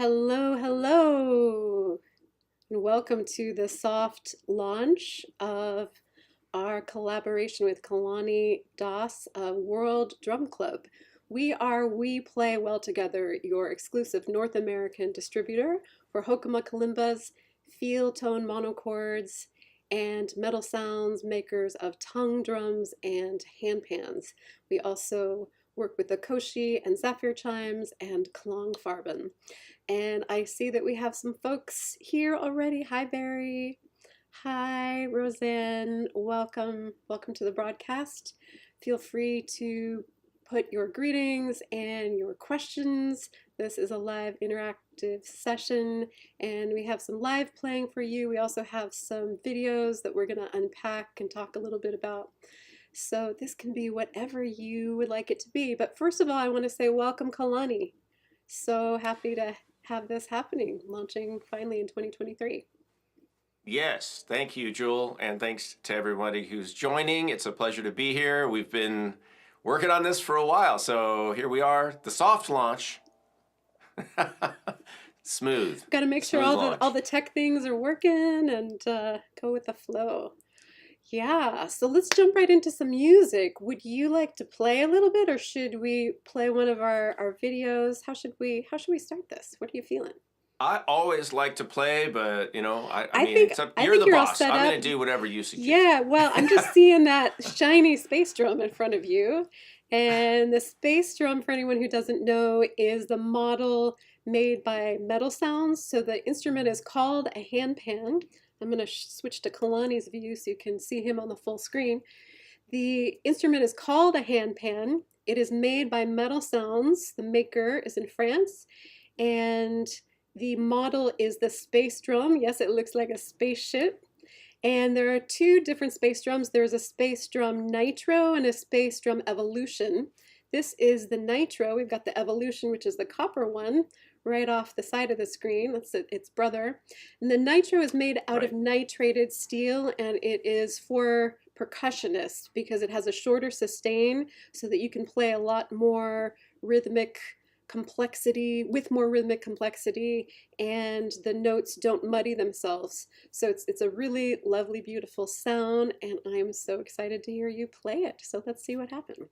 Hello, hello, and welcome to the soft launch of our collaboration with Kalani Das of World Drum Club. We Play Well Together, your exclusive North American distributor for Hokema Kalimbas, feeltone monochords, and metal sounds makers of tongue drums and handpans. We also work with the Koshi and Zaphir Chimes and Klangfarben. And I see that we have some folks here already. Hi, Barry. Hi, Roseanne. Welcome. Welcome to the broadcast. Feel free to put your greetings and your questions. This is a live interactive session, and we have some live playing for you. We also have some videos that we're going to unpack and talk a little bit about. So this can be whatever you would like it to be. But first of all, I want to say welcome, Kalani. So happy to have this happening, launching finally in 2023. Yes, thank you, Joule, and thanks to everybody who's joining. It's a pleasure to be here. We've been working on this for a while, so here we are, the soft launch. Smooth. Got to make sure Smooth all the tech things are working and go with the flow. Yeah, so let's jump right into some music. Would you like to play a little bit, or should we play one of our videos? How should we start this? What are you feeling? I always like to play, but you know, I mean, think it's up, I you're think the you're all boss. set I'm up. going to do whatever you suggest. Yeah, well, I'm just seeing that shiny space drum in front of you. And the space drum, for anyone who doesn't know, is the model made by Metal Sounds. So the instrument is called a handpan. I'm going to switch to Kalani's view so you can see him on the full screen. The instrument is called a handpan. It is made by Metal Sounds. The maker is in France. And the model is the space drum. Yes, it looks like a spaceship. And there are two different space drums. There's a space drum Nitro and a space drum Evolution. This is the Nitro. We've got the Evolution, which is the copper one, right off the side of the screen. That's its brother. And the Nitro is made out of nitrated steel, and it is for percussionists because it has a shorter sustain so that you can play a lot more rhythmic complexity, with more rhythmic complexity, and the notes don't muddy themselves. So it's a really lovely, beautiful sound, and I'm so excited to hear you play it. So let's see what happens.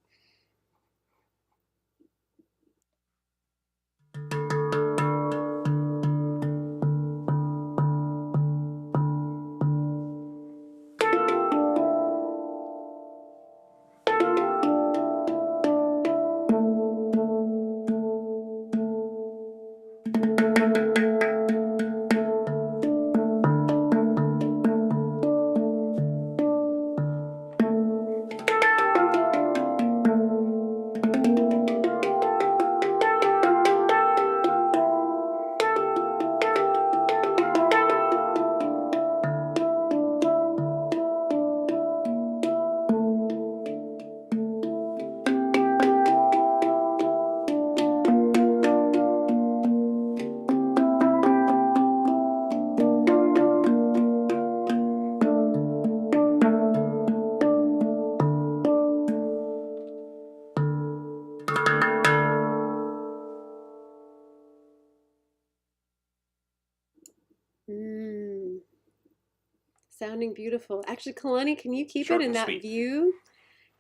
Sounding beautiful. Actually, Kalani, can you keep it in that view?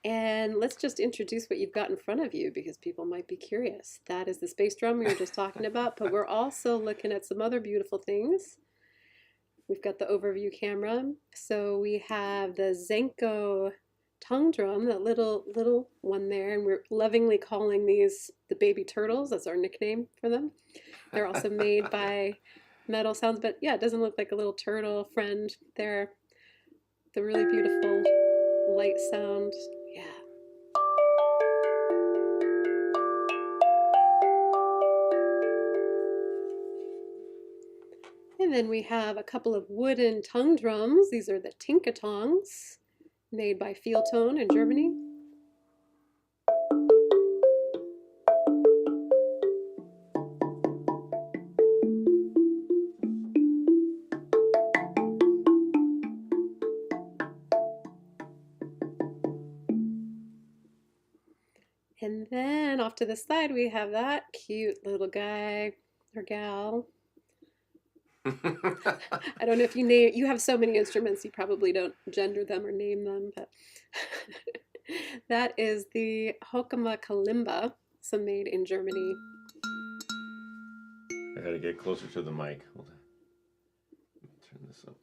And let's just introduce what you've got in front of you because people might be curious. That is the space drum we were just talking about, but we're also looking at some other beautiful things. We've got the overview camera. So we have the Zenko tongue drum, that little one there, and we're lovingly calling these the baby turtles. That's our nickname for them. They're also made by Metal Sounds, but yeah, it doesn't look like a little turtle friend. They're the really beautiful light sound. Yeah. And then we have a couple of wooden tongue drums. These are the Tinkatongs, made by Feeltone in Germany. And then off to the side, we have that cute little guy. or gal. I don't know if you have so many instruments, you probably don't gender them or name them, but that is the Hokema Kalimba, some made in Germany. I gotta get closer to the mic. Hold on. Turn this up.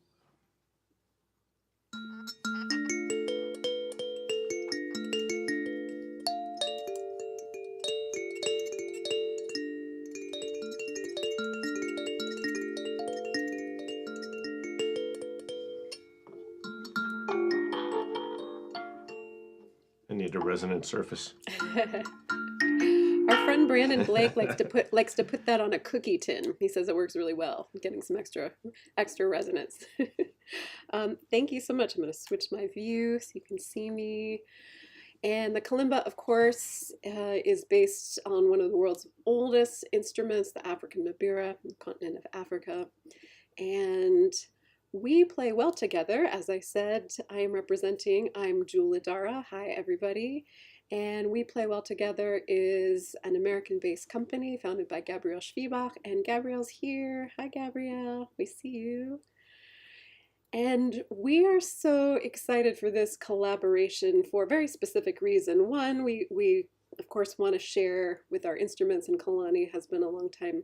I need a resonant surface. Our friend Brandon Blake likes to put that on a cookie tin. He says it works really well, getting some extra resonance. Thank you so much. I'm going to switch my view so you can see me. And the kalimba, of course, is based on one of the world's oldest instruments, the African mbira, the continent of Africa. And we play well together. As I said, I'm Joule. Hi, everybody. And We Play Well Together is an American-based company founded by Gabrielle Schwiebach. And Gabrielle's here. Hi, Gabrielle. We see you. And we are so excited for this collaboration for a very specific reason. One, we of course want to share with our instruments, and Kalani has been a long-time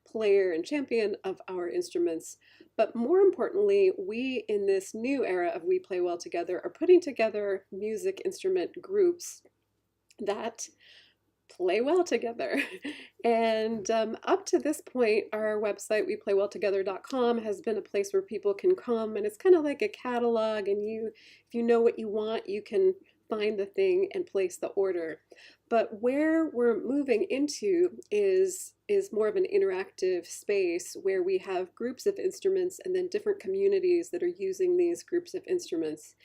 player and champion of our instruments. But more importantly, we in this new era of We Play Well Together are putting together music instrument groups that play well together. And up to this point, our website, weplaywelltogether.com, has been a place where people can come, and it's kind of like a catalog, and if you know what you want, you can find the thing and place the order. But where we're moving into is more of an interactive space where we have groups of instruments and then different communities that are using these groups of instruments.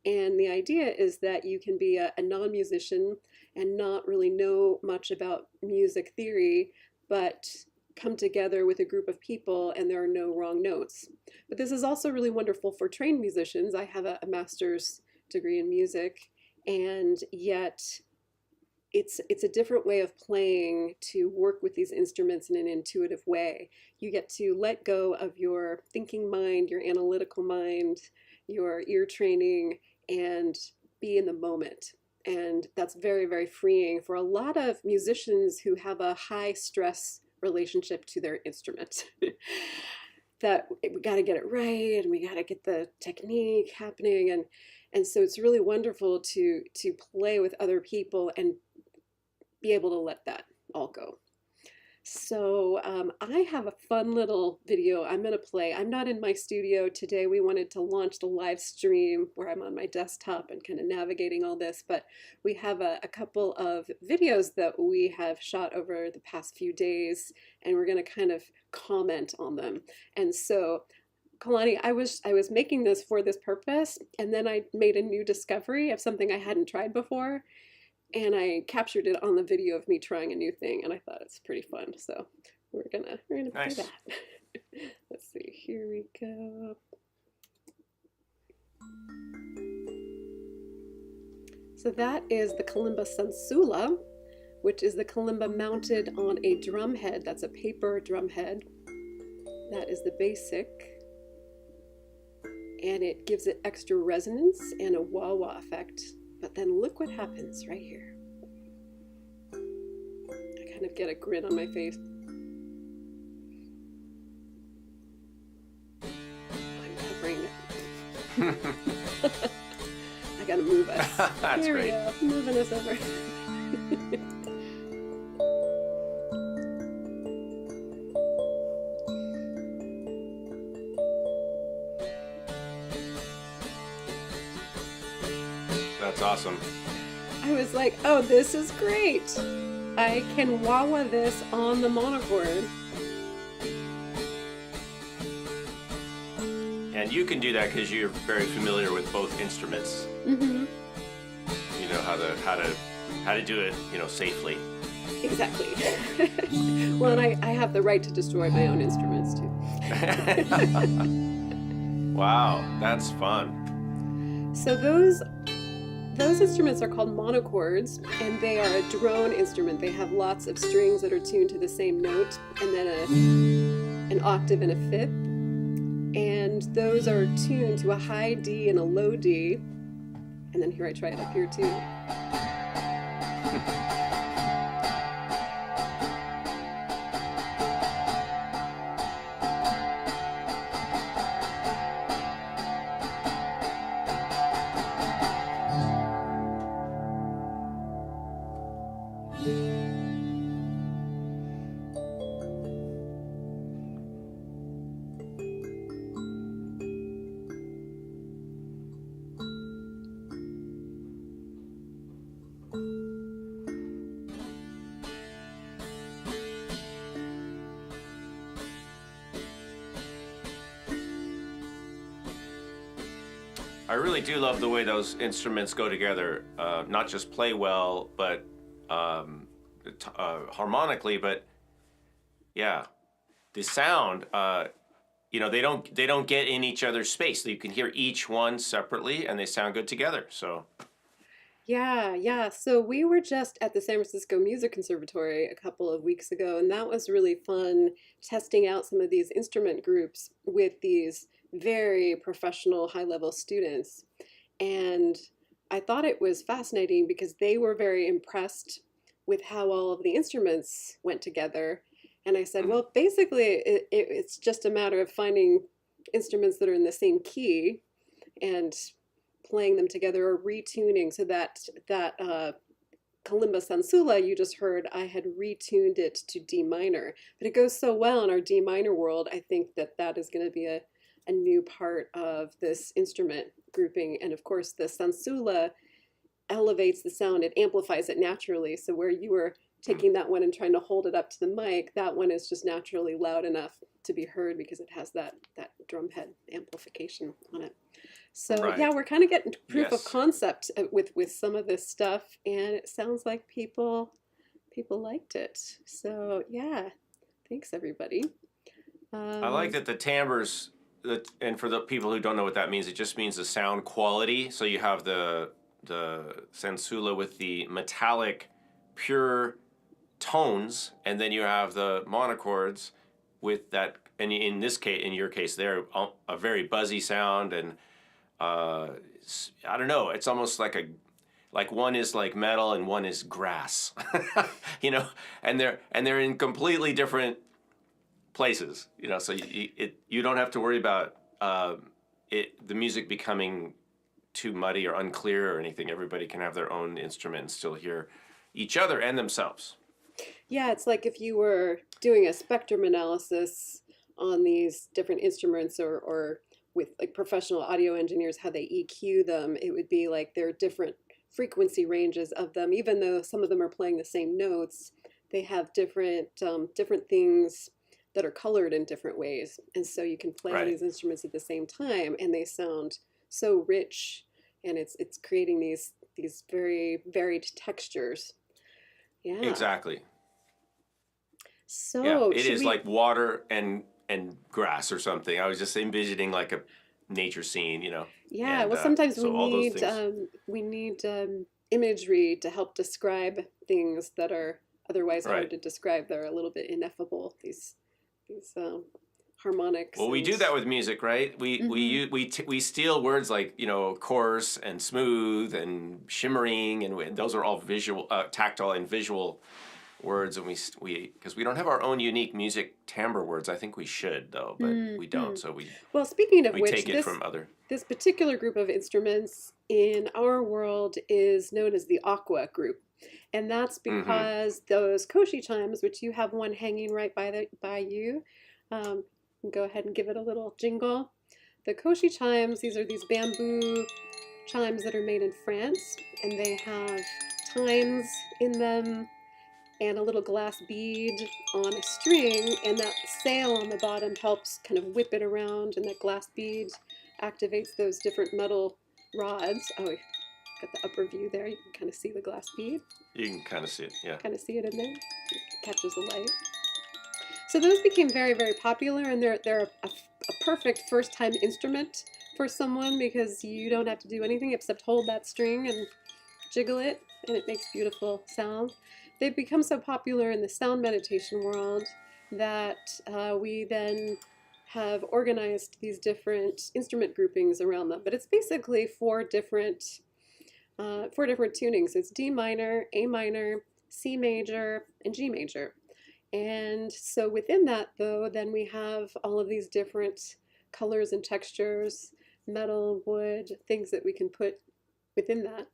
And the idea is that you can be a non-musician and not really know much about music theory, but come together with a group of people and there are no wrong notes. But this is also really wonderful for trained musicians. I have a master's degree in music, and yet it's a different way of playing to work with these instruments in an intuitive way. You get to let go of your thinking mind, your analytical mind, your ear training, and be in the moment. And that's very, very freeing for a lot of musicians who have a high stress relationship to their instrument. That we got to get it right, and we got to get the technique happening, and so it's really wonderful to play with other people and be able to let that all go. So I have a fun little video I'm going to play. I'm not in my studio today. We wanted to launch the live stream where I'm on my desktop and kind of navigating all this, but we have a couple of videos that we have shot over the past few days, and we're going to kind of comment on them. And so Kalani, I was making this for this purpose, and then I made a new discovery of something I hadn't tried before. And I captured it on the video of me trying a new thing, and I thought it's pretty fun. So we're gonna Nice. do that. Let's see. Here we go. So that is the kalimba sansula, which is the kalimba mounted on a drum head. That's a paper drum head. That is the basic, and it gives it extra resonance and a wah-wah effect. But then look what happens right here. I kind of get a grin on my face. I'm covering it. I gotta move us. That's Here great. we go, moving us over. That's awesome. I was like, oh, this is great. I can wah-wah this on the monochord. And you can do that because you're very familiar with both instruments. Mm-hmm. You know how to do it, safely. Exactly. Well, and I have the right to destroy my own instruments too. Wow, that's fun. So those instruments are called monochords, and they are a drone instrument. They have lots of strings that are tuned to the same note, and then an octave and a fifth. And those are tuned to a high D and a low D. And then here I try it up here too. I really do love the way those instruments go together. Not just play well, but harmonically. But yeah, the sound. They don't get in each other's space. You can hear each one separately, and they sound good together. So. Yeah. So we were just at the San Francisco Music Conservatory a couple of weeks ago, and that was really fun testing out some of these instrument groups with these very professional, high-level students. And I thought it was fascinating because they were very impressed with how all of the instruments went together. And I said, well, basically, it's just a matter of finding instruments that are in the same key and playing them together or retuning, so that Kalimba Sansula you just heard, I had retuned it to D minor. But it goes so well in our D minor world, I think that is going to be a new part of this instrument grouping. And of course, the Sansula elevates the sound, it amplifies it naturally. So where you were taking that one and trying to hold it up to the mic, that one is just naturally loud enough to be heard because it has that drum head amplification on it. So right. Yeah, we're kind of getting proof Yes. of concept with some of this stuff, and it sounds like people liked it. So yeah, thanks everybody. I like that the timbres, and for the people who don't know what that means, it just means the sound quality. So you have the Sansula with the metallic, pure tones, and then you have the monochords with that. And in your case, they're a very buzzy sound, and I don't know. It's almost like one is like metal and one is grass, and they're in completely different places, so you don't have to worry about the music becoming too muddy or unclear or anything. Everybody can have their own instrument and still hear each other and themselves. Yeah, it's like if you were doing a spectrum analysis on these different instruments, or with like professional audio engineers, how they EQ them, it would be like there are different frequency ranges of them. Even though some of them are playing the same notes, they have different things that are colored in different ways. And so you can play all these instruments at the same time, and they sound so rich, and it's creating these very varied textures. Yeah. Exactly. So yeah, it is like water and grass or something. I was just envisioning like a nature scene, Yeah, and, well, sometimes so we need imagery to help describe things that are otherwise hard to describe. They're a little bit ineffable, these harmonics. Well, we do that with music, right? We steal words like coarse and smooth and shimmering, and those are all visual, tactile and visual words, and we because we don't have our own unique music timbre words. I think we should though, but we don't. So well, speaking of which, take it from other. This particular group of instruments in our world is known as the aqua group. And that's because those Koshi chimes, which you have one hanging right by you, go ahead and give it a little jingle. The Koshi chimes, these are these bamboo chimes that are made in France, and they have tines in them and a little glass bead on a string, and that sail on the bottom helps kind of whip it around, and that glass bead activates those different metal rods. Oh, got the upper view there. You can kind of see the glass bead. You can kind of see it, yeah. Kind of see it in there. It catches the light. So those became very, very popular, and they're a perfect first-time instrument for someone because you don't have to do anything except hold that string and jiggle it, and it makes beautiful sound. They've become so popular in the sound meditation world that we then have organized these different instrument groupings around them. But it's basically four different tunings. It's D minor, A minor, C major, and G major. And so within that, though, then we have all of these different colors and textures, metal, wood, things that we can put within that.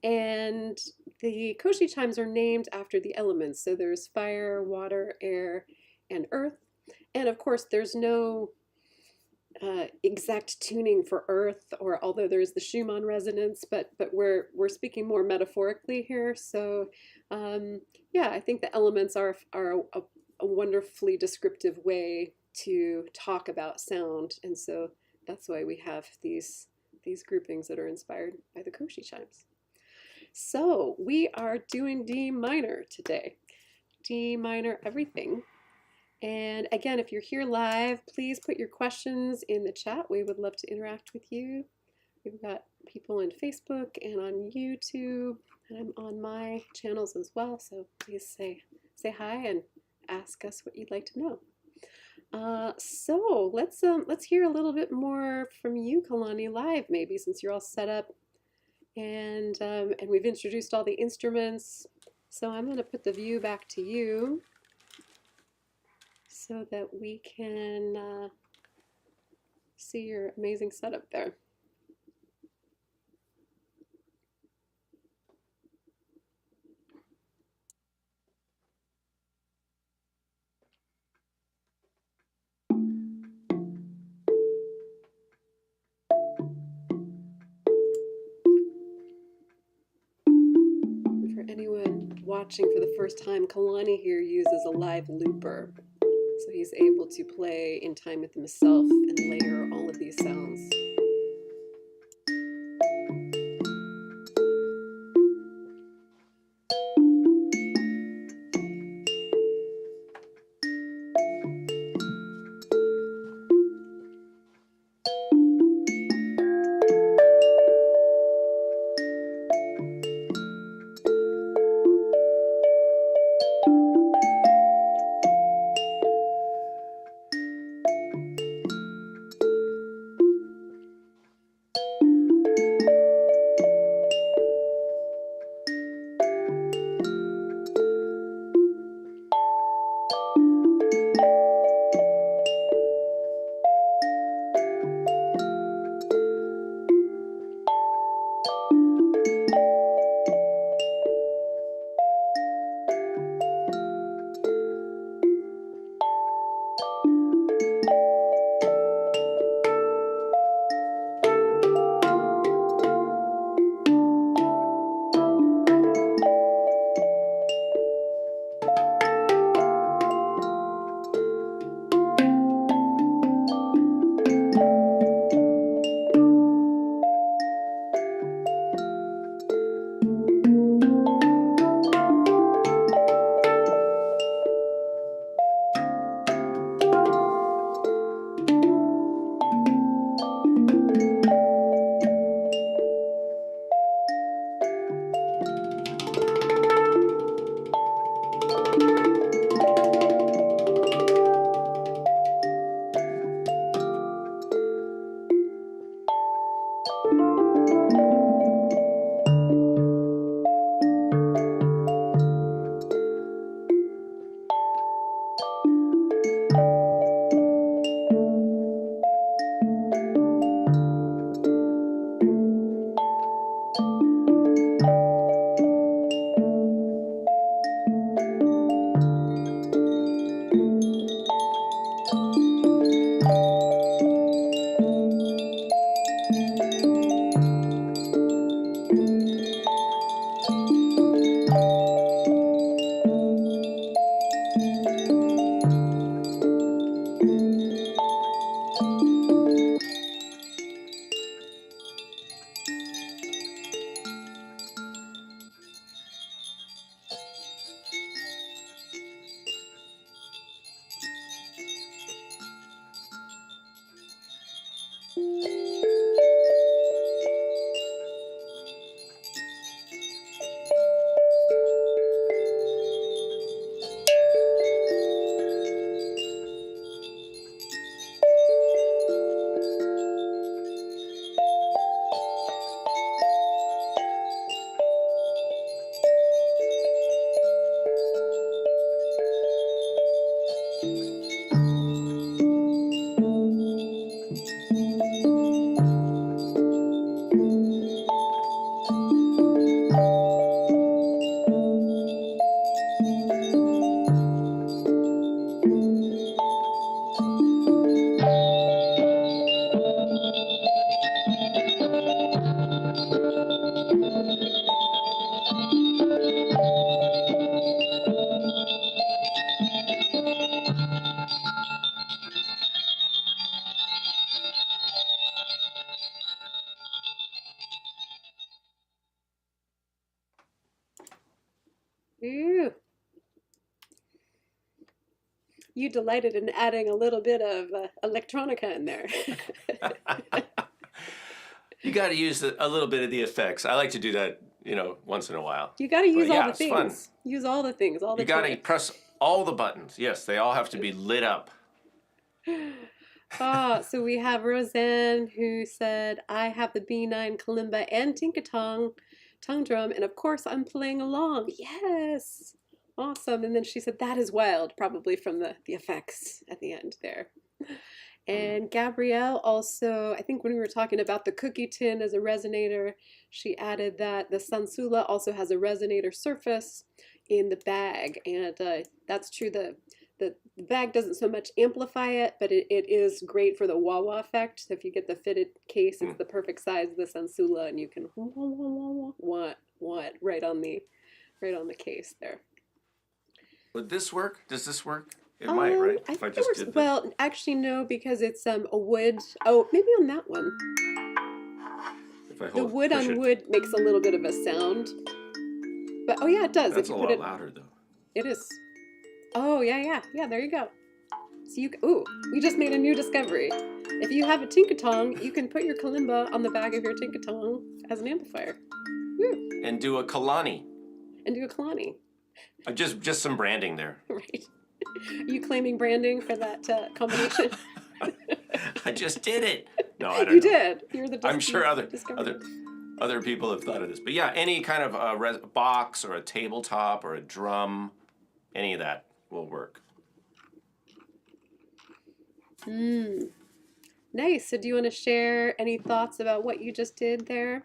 And the Koshi chimes are named after the elements. So there's fire, water, air, and earth. And of course, there's no exact tuning for earth, or although there's the Schumann resonance, but we're speaking more metaphorically here. So yeah, I think the elements are a wonderfully descriptive way to talk about sound, and so that's why we have these groupings that are inspired by the Koshi chimes. So we are doing D minor today. D minor everything. And again, if you're here live, please put your questions in the chat. We would love to interact with you. We've got people on Facebook and on YouTube, and I'm on my channels as well. So please say hi and ask us what you'd like to know. So let's hear a little bit more from you, Kalani, live maybe, since you're all set up and we've introduced all the instruments. So I'm going to put the view back to you, so that we can see your amazing setup there. For anyone watching for the first time, Kalani here uses a live looper. So he's able to play in time with himself and layer all of these sounds. Ooh. You delighted in adding a little bit of electronica in there. You got to use a little bit of the effects. I like to do that, once in a while. You got to use But all yeah, the it's things. fun. Use all the things, all the You got to toys. press all the buttons. Yes, they all have to be lit up. So we have Roseanne who said, I have the B9 kalimba and tinkatong tongue drum, and of course I'm playing along. Yes! Awesome. And then she said, that is wild, probably from the effects at the end there. And Gabrielle also, I think when we were talking about the cookie tin as a resonator, she added that the Sansula also has a resonator surface in the bag. And that's true. The bag doesn't so much amplify it, but it is great for the wah-wah effect. So if you get the fitted case, it's the perfect size of the Sansula, and you can wah it right on the case there. Would this work? Does this work? It might, right? I If I think just it works. did this. Well, actually, no, because it's a wood. Oh, maybe on that one. If I The hold, wood push on it. wood makes a little bit of a sound. But oh yeah, it does. That's if a you put lot it, louder, though. It is. Oh yeah. There you go. So ooh, we just made a new discovery. If you have a tinkatong, you can put your kalimba on the back of your tinkatong as an amplifier. Woo. And do a Kalani. And do a Kalani. Just some branding there. Right. Are you claiming branding for that combination? I just did it. No, I don't know. You did. You're the. I'm sure discoverer. other people have thought of this, but yeah, any kind of box or a tabletop or a drum, any of that will work. Nice. So do you want to share any thoughts about what you just did there?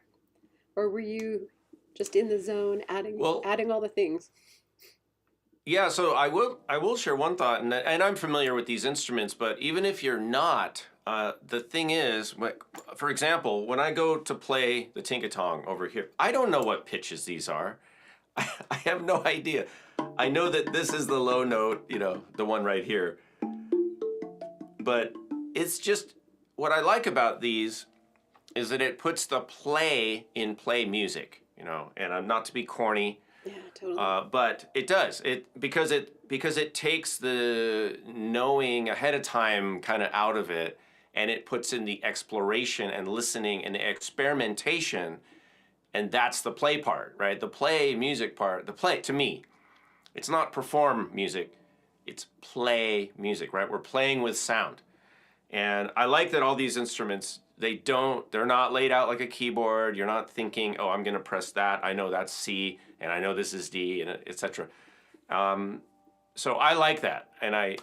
Or were you just in the zone adding all the things? Yeah, so I will share one thought, and I'm familiar with these instruments, but even if you're not, the thing is, for example, when I go to play the tinkatong over here, I don't know what pitches these are. I have no idea. I know that this is the low note, the one right here. But it's just, what I like about these is that it puts the play in play music, and I'm not to be corny. Yeah, totally. But it does because it takes the knowing ahead of time kind of out of it, and it puts in the exploration and listening and the experimentation, and that's the play part, right? The play music part. The play, to me, it's not perform music, it's play music, right? We're playing with sound, and I like that all these instruments, they're not laid out like a keyboard. You're not thinking, oh, I'm gonna press that. I know that's C, and I know this is D, and etc. So I like that, and I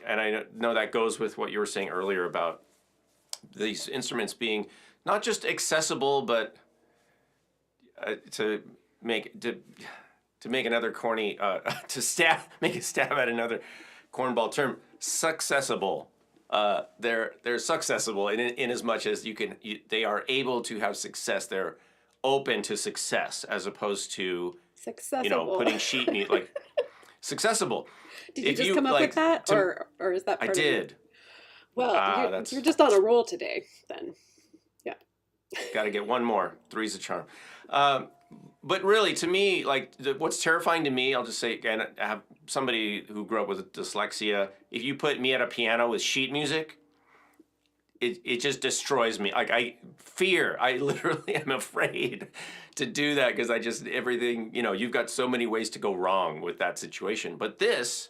know that goes with what you were saying earlier about these instruments being not just accessible, but to make another corny make a stab at another cornball term, successible. They're successible in as much as they are able to have success. They're open to success as opposed to putting sheet music like successible. Did you just come up with that, or is that part I did. Well, you're just on a roll today, then. Yeah. Got to get one more. Three's a charm. But really, to me, like what's terrifying to me, I'll just say, and I have somebody who grew up with dyslexia. If you put me at a piano with sheet music, it just destroys me. Like I literally am afraid to do that because everything, you've got so many ways to go wrong with that situation. But this,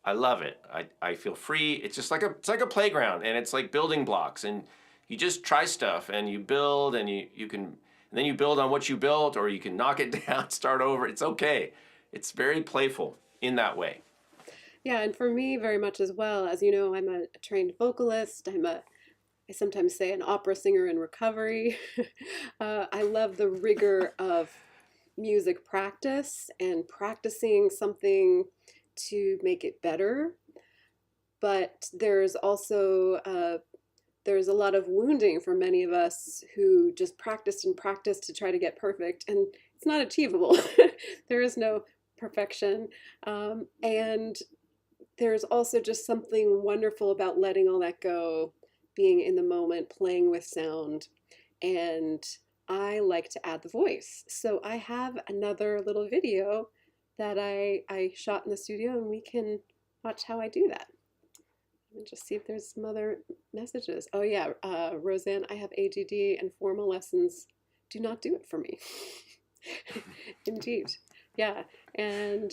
I love it. I feel free. It's just like a playground, and it's like building blocks, and you just try stuff and you build, and you can. And then you build on what you built, or you can knock it down, start over. It's okay. It's very playful in that way. Yeah, and for me, very much as well. As you know, I'm a trained vocalist. I sometimes say an opera singer in recovery. I love the rigor of music practice and practicing something to make it better. But there's also there's a lot of wounding for many of us who just practiced and practiced to try to get perfect, and it's not achievable. There is no perfection. And there's also just something wonderful about letting all that go, being in the moment, playing with sound. And I like to add the voice. So I have another little video that I shot in the studio, and we can watch how I do that. Let me just see if there's some other messages. Oh yeah, Roseanne, I have ADD and formal lessons do not do it for me. Indeed. Yeah, and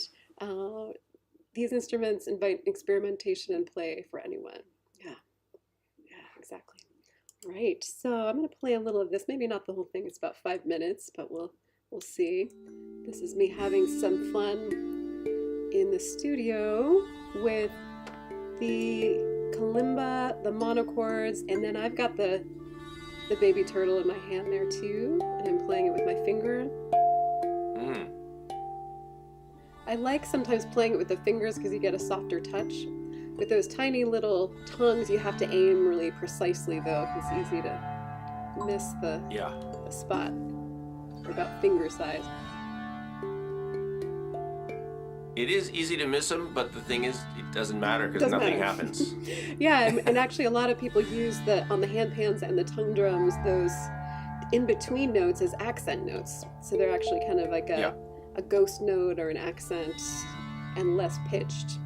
these instruments invite experimentation and play for anyone. Yeah, yeah, exactly. Right, so I'm going to play a little of this. Maybe not the whole thing, it's about 5 minutes, but we'll see. This is me having some fun in the studio with the kalimba, the monochords, and then I've got the baby turtle in my hand there too, and I'm playing it with my finger. I like sometimes playing it with the fingers because you get a softer touch. With those tiny little tongues, you have to aim really precisely though, because it's easy to miss the spot. They're about finger size. It is easy to miss them, but the thing is, it doesn't matter because nothing happens. Yeah, and actually a lot of people use on the hand pans and the tongue drums, those in-between notes as accent notes. So they're actually kind of like a ghost note or an accent and less pitched.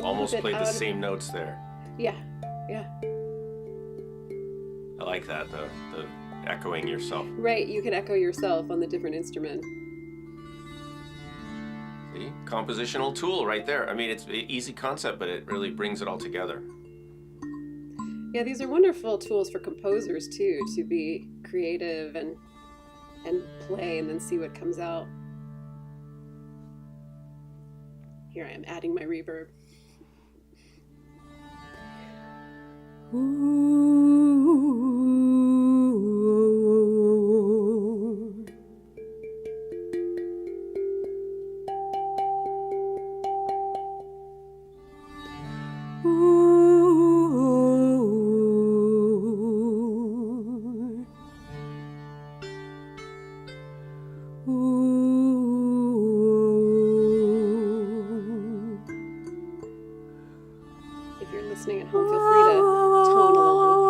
Almost played the same notes there. Yeah, yeah. I like that, the echoing yourself. Right, you can echo yourself on the different instrument. See? Compositional tool right there. I mean, it's an easy concept, but it really brings it all together. Yeah, these are wonderful tools for composers too, to be creative and play and then see what comes out. Here I am adding my reverb. If you're listening at home, feel free to tone along.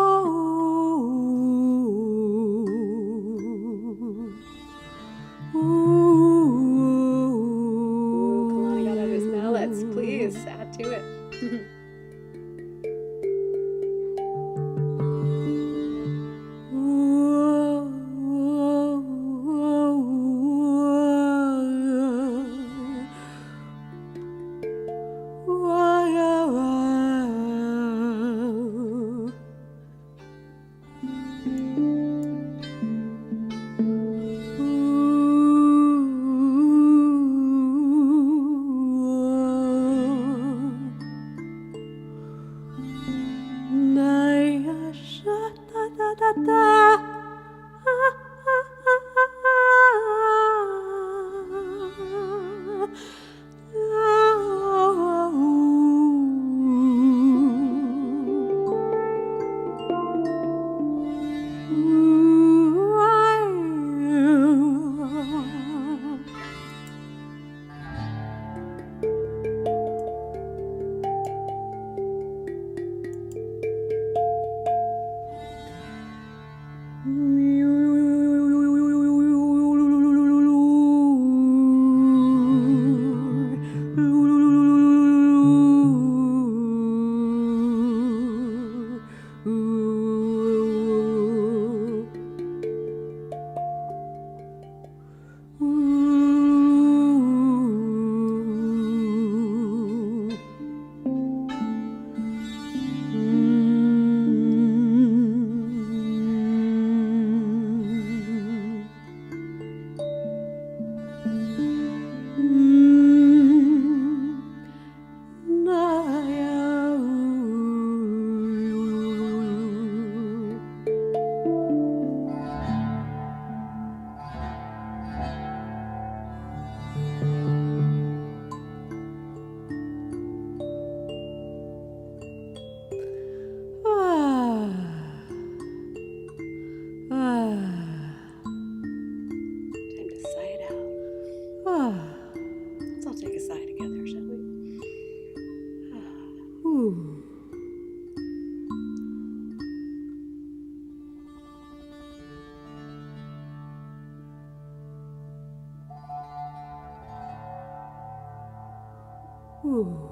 Ooh.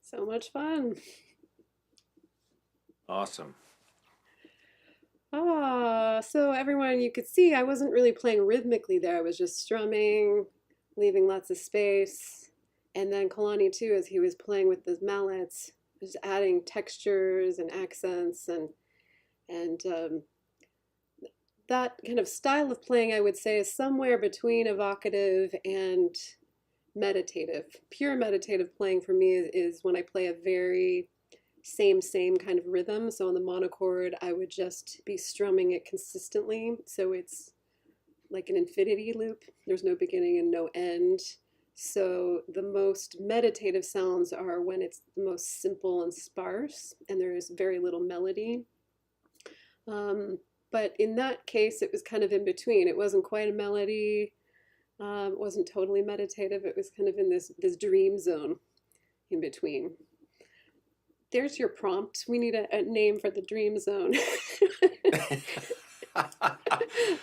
So much fun. Awesome. So everyone, you could see I wasn't really playing rhythmically there. I was just strumming, leaving lots of space. And then Kalani too, as he was playing with the mallets, was adding textures and accents and that kind of style of playing, I would say, is somewhere between evocative and meditative. Pure meditative playing for me is when I play a very same kind of rhythm. So on the monochord, I would just be strumming it consistently. So it's like an infinity loop. There's no beginning and no end. So the most meditative sounds are when it's the most simple and sparse and there is very little melody. But in that case, it was kind of in between. It wasn't quite a melody. It wasn't totally meditative. It was kind of in this dream zone in between. There's your prompt. We need a name for the dream zone.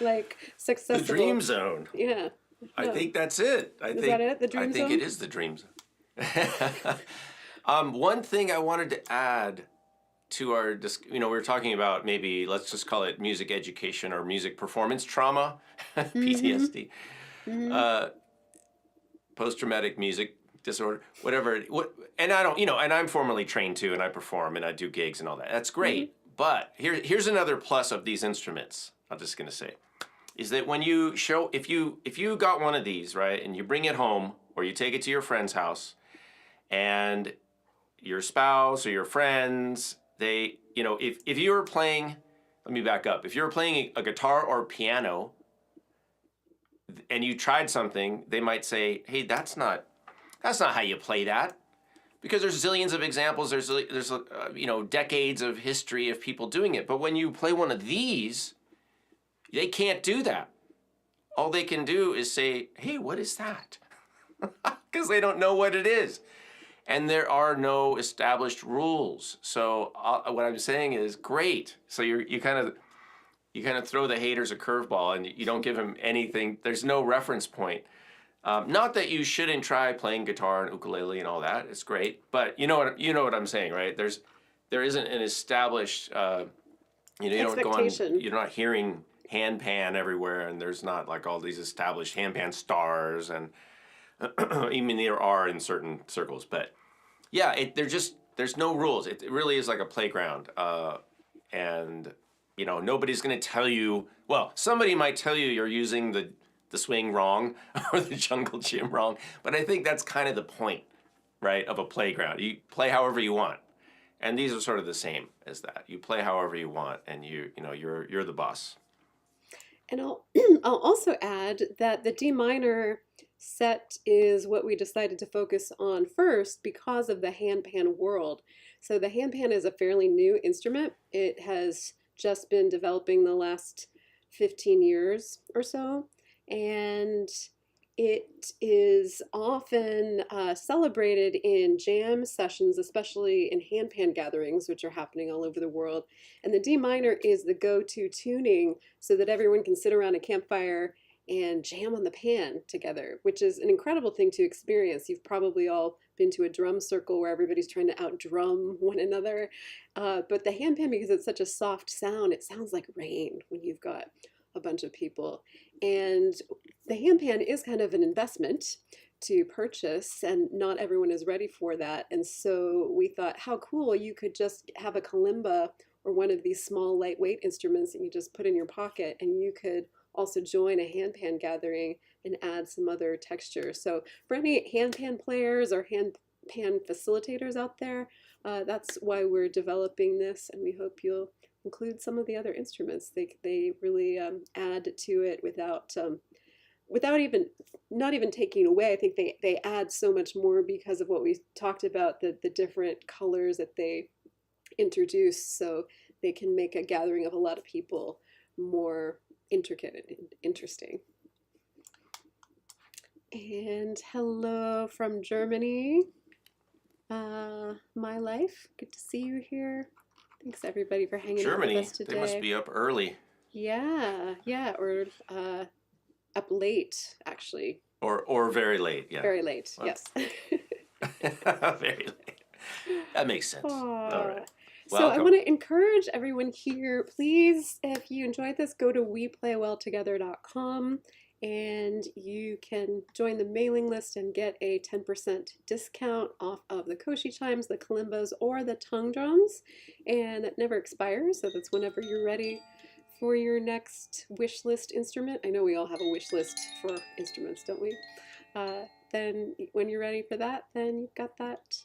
Like successful. The dream zone. Yeah. I think that's it. Is that it? The dream zone? I think it is the dream zone. One thing I wanted to add to our, we were talking about maybe, let's just call it music education or music performance trauma, PTSD, post-traumatic music disorder, whatever. And I don't, and I'm formally trained too, and I perform and I do gigs and all that. That's great. But here's another plus of these instruments. I'm just gonna say, is that when you show, if you got one of these, right, and you bring it home or you take it to your friend's house, and your spouse or your friends, they, if you were playing, let me back up. If you were playing a guitar or piano, and you tried something, they might say, "Hey, that's not how you play that," because there's zillions of examples. There's decades of history of people doing it. But when you play one of these, they can't do that. All they can do is say, "Hey, what is that?" Because they don't know what it is. And there are no established rules. So what I'm saying is, great. So you kind of throw the haters a curveball, and you don't give them anything. There's no reference point. Not that you shouldn't try playing guitar and ukulele and all that. It's great, but you know what I'm saying, right? There isn't an established. You don't go on. You're not hearing handpan everywhere, and there's not like all these established handpan stars, and even there are in certain circles. But yeah, there's no rules. It really is like a playground, and nobody's going to tell you. Well, somebody might tell you you're using the swing wrong or the jungle gym wrong, but I think that's kind of the point, right, of a playground. You play however you want, and these are sort of the same as that. You play however you want, and you're the boss. And I'll also add that the D minor set is what we decided to focus on first because of the handpan world. So the handpan is a fairly new instrument. It has just been developing the last 15 years or so. And it is often celebrated in jam sessions, especially in handpan gatherings, which are happening all over the world. And the D minor is the go-to tuning so that everyone can sit around a campfire and jam on the pan together, which is an incredible thing to experience. You've probably all been to a drum circle where everybody's trying to outdrum one another. But the handpan, because it's such a soft sound, it sounds like rain when you've got a bunch of people. And the handpan is kind of an investment to purchase, and not everyone is ready for that. And so we thought, how cool, you could just have a kalimba or one of these small lightweight instruments that you just put in your pocket, and you could also join a handpan gathering and add some other texture. So for any handpan players or handpan facilitators out there, that's why we're developing this, and we hope you'll include some of the other instruments. They really add to it without not even taking away. I think they add so much more because of what we talked about, the different colors that they introduce, so they can make a gathering of a lot of people more intricate and interesting. And hello from Germany. My life, good to see you here. Thanks everybody for hanging out with Germany, us today. they must be up early. Yeah, or up late actually. Or very late, yeah. Very late, well, yes. Very late. That makes sense. All right. So I want to encourage everyone here, please, if you enjoyed this, go to weplaywelltogether.com and you can join the mailing list and get a 10% discount off of the Koshi chimes, the Kalimbas, or the tongue drums. And that never expires, so that's whenever you're ready for your next wish list instrument. I know we all have a wish list for instruments, don't we? Then when you're ready for that, then you've got that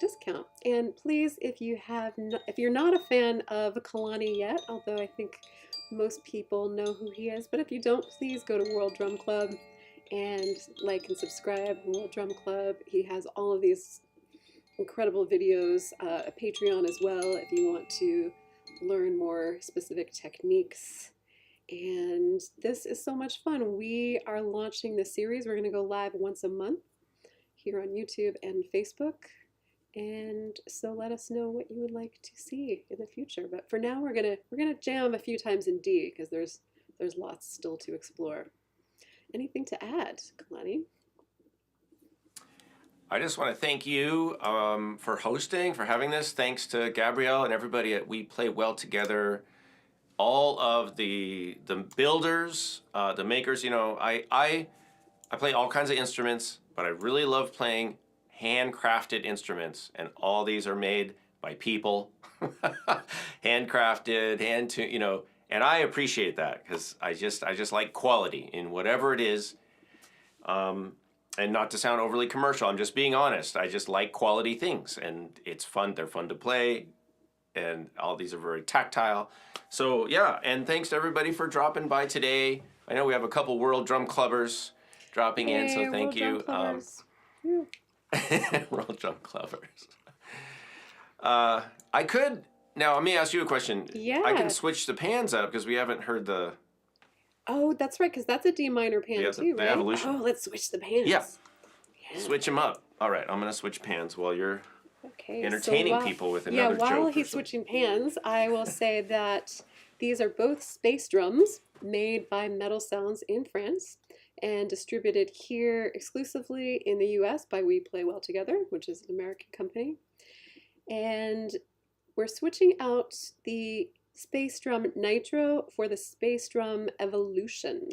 discount. And please, if you're not a fan of Kalani yet, although I think most people know who he is, but if you don't, please go to World Drum Club and like and subscribe to World Drum Club. He has all of these incredible videos, a Patreon as well if you want to learn more specific techniques. And this is so much fun. We are launching this series. We're going to go live once a month here on YouTube and Facebook. And so let us know what you would like to see in the future. But for now, we're gonna jam a few times in D because there's lots still to explore. Anything to add, Kalani? I just want to thank you for hosting, for having this. Thanks to Gabrielle and everybody at We Play Well Together. All of the builders, the makers. You know, I play all kinds of instruments, but I really love playing handcrafted instruments, and all these are made by people, handcrafted, you know, and I appreciate that because I just like quality in whatever it is, and not to sound overly commercial, I'm just being honest. I just like quality things, and it's fun. They're fun to play, and all these are very tactile. So yeah, and thanks to everybody for dropping by today. I know we have a couple World Drum Clubbers dropping in, so thank you. World Drum Clubbers. I could now. Let me ask you a question. Yeah. I can switch the pans up because we haven't heard the. Oh, that's right, because that's a D minor pan too, the right? evolution. Oh, let's switch the pans. Yeah. Switch them up. All right, I'm gonna switch pans while you're entertaining people with another joke. Yeah, while he's switching pans, I will say that these are both space drums made by Metal Sounds in France and distributed here exclusively in the US by We Play Well Together, which is an American company. And we're switching out the Space Drum Nitro for the Space Drum Evolution.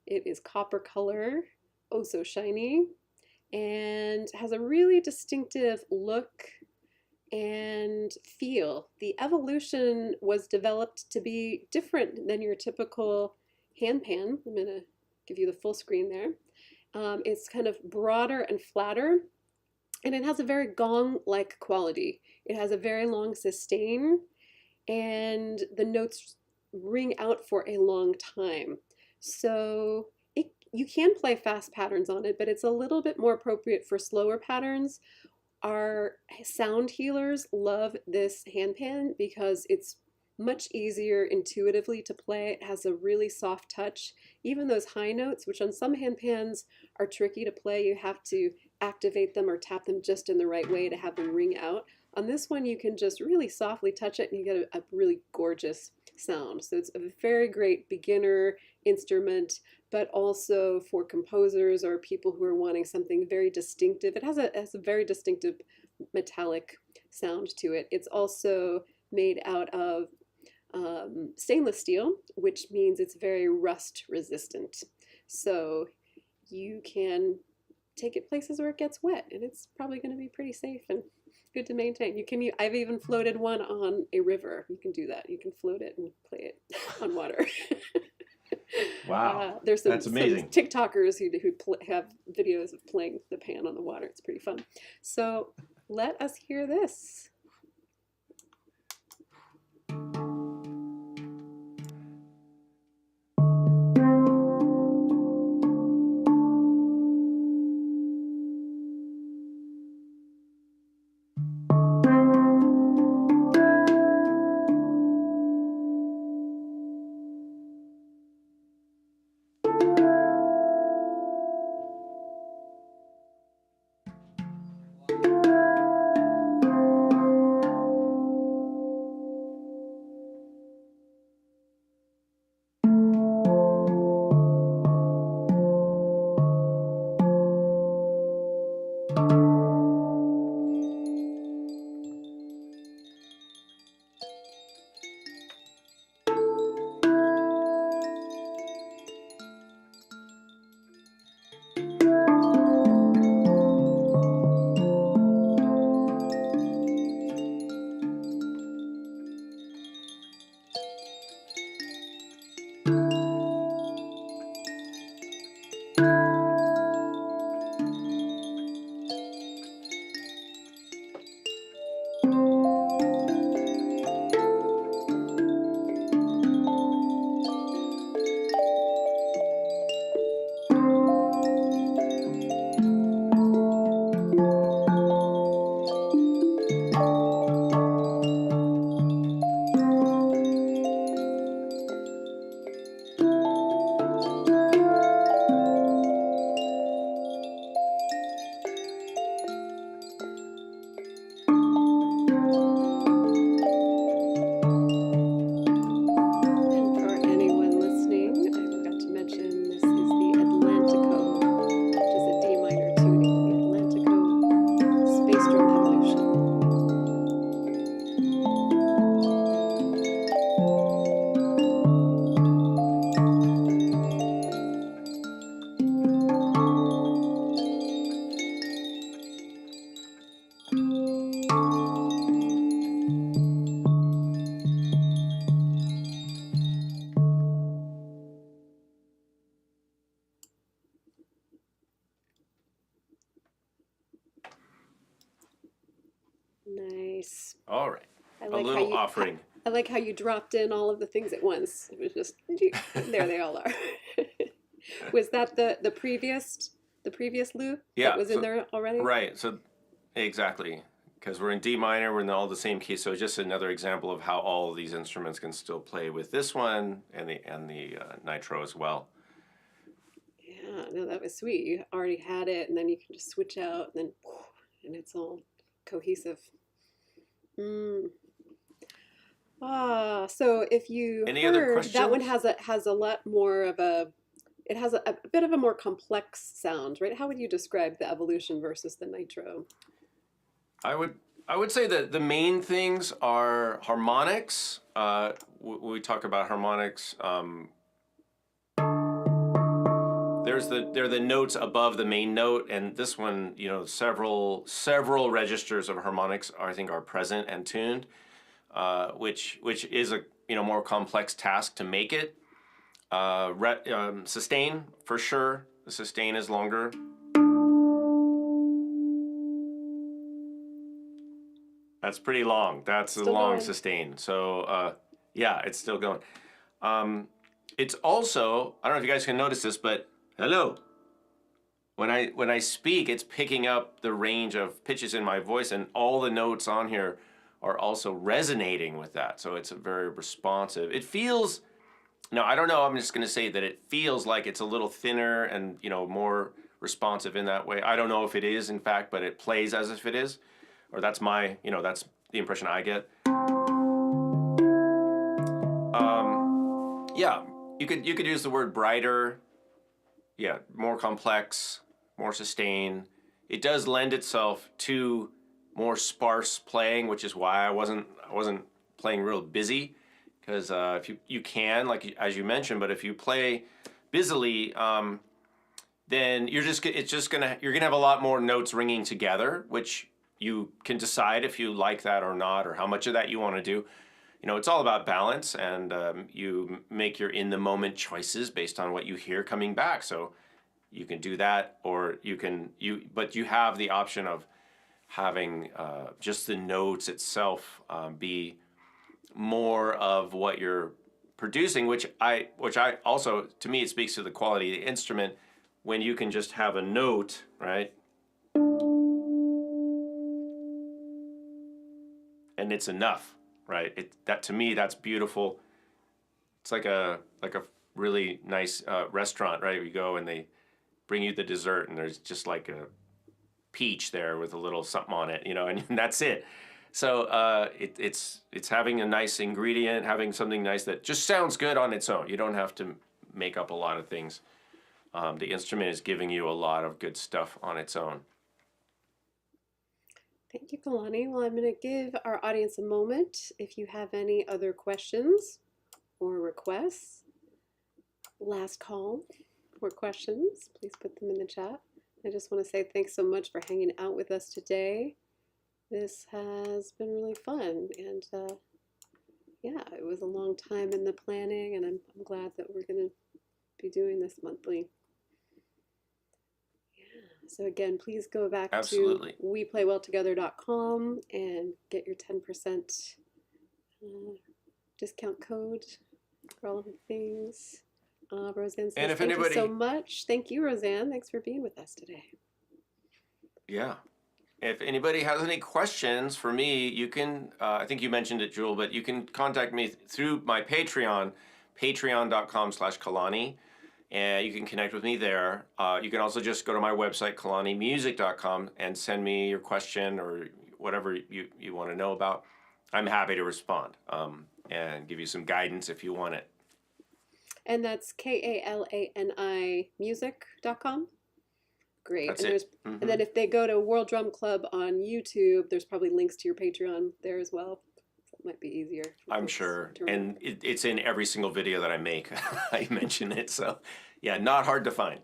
It is copper color, oh so shiny, and has a really distinctive look and feel. The Evolution was developed to be different than your typical hand pan. I'm going to give you the full screen there. It's kind of broader and flatter, and it has a very gong-like quality. It has a very long sustain, and the notes ring out for a long time. So you can play fast patterns on it, but it's a little bit more appropriate for slower patterns. Our sound healers love this handpan because it's much easier intuitively to play. It has a really soft touch. Even those high notes, which on some handpans are tricky to play, you have to activate them or tap them just in the right way to have them ring out. On this one, you can just really softly touch it and you get a really gorgeous sound. So it's a very great beginner instrument, but also for composers or people who are wanting something very distinctive. It has a very distinctive metallic sound to it. It's also made out of stainless steel, which means it's very rust resistant. So you can take it places where it gets wet, and it's probably going to be pretty safe and good to maintain. I've even floated one on a river. You can do that. You can float it and play it on water. Wow, there's that's amazing. Some TikTokers who have videos of playing the pan on the water. It's pretty fun. So let us hear this. All right. I A like little offering. I like how you dropped in all of the things at once. It was just there they all are. Was that the previous loop Yeah. that was in there already? Right. So exactly. Because we're in D minor, we're in all the same key. So just another example of how all of these instruments can still play with this one and the nitro as well. Yeah, no, that was sweet. You already had it, and then you can just switch out, and it's all cohesive. Mm. So if you Any other heard that one questions? has a lot more of it has a bit of a more complex sound, right? How would you describe the evolution versus the nitro? I would say that the main things are harmonics. We talk about harmonics. They're the notes above the main note, and this one, several registers of harmonics I think are present and tuned, which is a more complex task to make it. Sustain for sure. The sustain is longer. That's pretty long. That's a Still long going. sustain. So yeah, it's still going. It's also, I don't know if you guys can notice this, but hello. When I speak, it's picking up the range of pitches in my voice, and all the notes on here are also resonating with that. So it's very responsive. It feels, no, I don't know. I'm just going to say that it feels like it's a little thinner and more responsive in that way. I don't know if it is, in fact, but it plays as if it is, or that's that's the impression I get. Yeah, you could use the word brighter. Yeah, more complex, more sustain. It does lend itself to more sparse playing, which is why I wasn't playing real busy, because if you can, like as you mentioned, but if you play busily, then you're gonna have a lot more notes ringing together, which you can decide if you like that or not, or how much of that you want to do. It's all about balance, and you make your in the moment choices based on what you hear coming back. So you can do that, or but you have the option of having just the notes itself be more of what you're producing, which I also, to me, it speaks to the quality of the instrument when you can just have a note, right? And it's enough, right? That to me, that's beautiful. It's like a really nice restaurant, right? Where you go and they bring you the dessert, and there's just like a peach there with a little something on it, and that's it. So it's having a nice ingredient, having something nice that just sounds good on its own. You don't have to make up a lot of things. The instrument is giving you a lot of good stuff on its own. Thank you, Kalani. Well, I'm going to give our audience a moment. If you have any other questions or requests, last call for questions, please put them in the chat. I just want to say thanks so much for hanging out with us today. This has been really fun, and yeah, it was a long time in the planning, and I'm glad that we're going to be doing this monthly. So again, please go back Absolutely. to weplaywelltogether.com and get your 10% discount code for all of the things. Roseanne says, thank you so much. Thank you, Roseanne. Thanks for being with us today. Yeah. If anybody has any questions for me, you can, I think you mentioned it, Joule, but you can contact me through my Patreon, patreon.com/Kalani. And you can connect with me there. You can also just go to my website, kalanimusic.com, and send me your question or whatever you want to know about. I'm happy to respond and give you some guidance if you want it. And that's KALANI music.com. Great. That's and it. And then if they go to World Drum Club on YouTube, there's probably links to your Patreon there as well. That might be easier. I'm sure. And it's in every single video that I make. I mention it. So, yeah, not hard to find.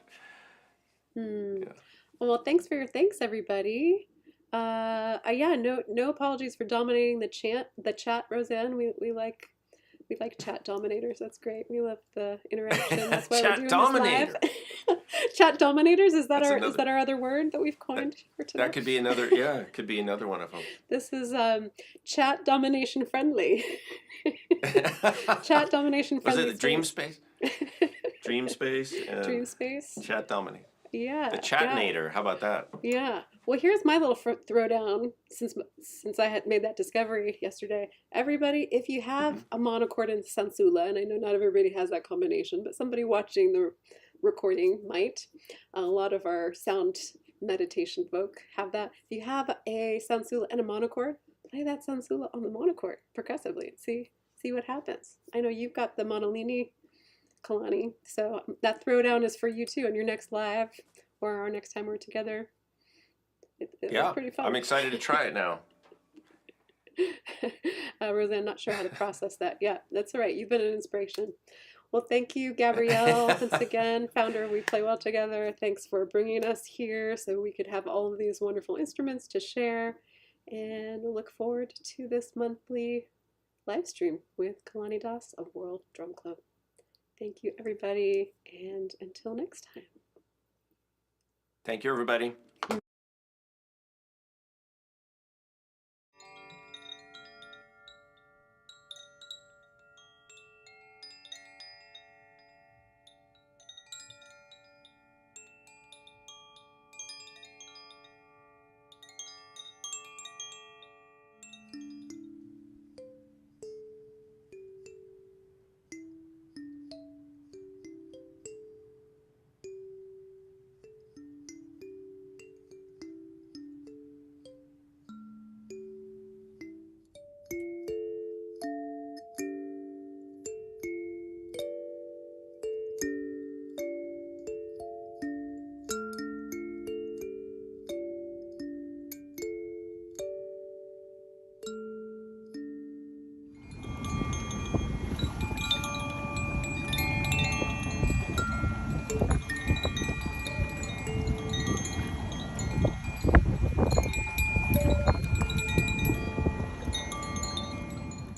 Yeah. Well, thanks for your thanks, everybody. Yeah, no apologies for dominating the chat, Roseanne. We We like chat dominators. That's great. We love the interaction. That's why we're Chat doing dominator. this live. Chat dominators. Is that That's our another- is that our other word that we've coined for today? That could be another. Yeah, it could be another one of them. This is chat domination friendly. Chat domination Was friendly. it Dream Space? Dream Space. And Dream space. Chat Dominate. Yeah. The Chatnator. How about that? Yeah. Well, here's my little throwdown since I had made that discovery yesterday. Everybody, if you have a monochord and sansula, and I know not everybody has that combination, but somebody watching the recording might. A lot of our sound meditation folk have that. If you have a sansula and a monochord, play that sansula on the monochord progressively and see what happens. I know you've got the monolini, Kalani, so that throwdown is for you too in your next live or our next time we're together. It was pretty fun. I'm excited to try it now. Roseanne, not sure how to process that. Yeah, that's all right. You've been an inspiration. Well, thank you, Gabrielle, once again, founder of We Play Well Together. Thanks for bringing us here so we could have all of these wonderful instruments to share. And we'll look forward to this monthly live stream with Kalani Das of World Drum Club. Thank you, everybody, and until next time. Thank you, everybody.